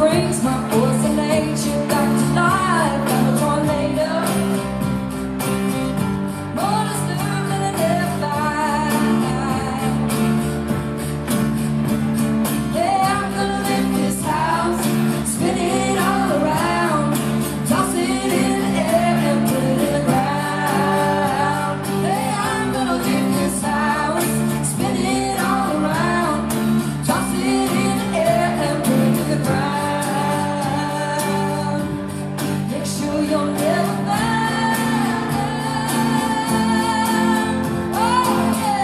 brings my porcelain ship back to life like a tornado. More disturbed than an airline. Yeah, I'm gonna lift this house, spin it all around, toss it in the air and put it in the ground. Yeah, I'm gonna lift this house, spin it all around, toss it in the air and put it in the ground. Make sure you're never found. Oh yeah.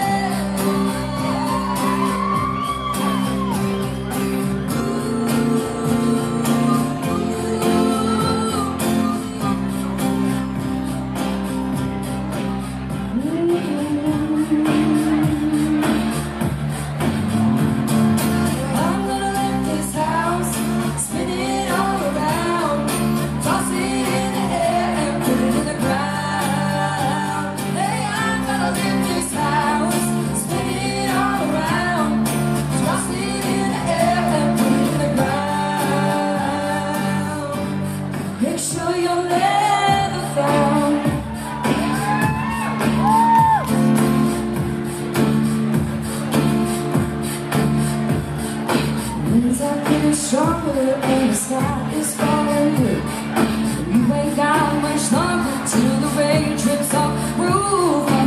I'm gonna lift this house, spin it all around, toss it in the air and put it in the ground. Hey, I'm gonna lift this house, spin it all around, toss it in the air and put it in the ground. Make sure you're never found. Winds are getting stronger and the sky is falling blue. You ain't got much longer till the rain drips off the roof.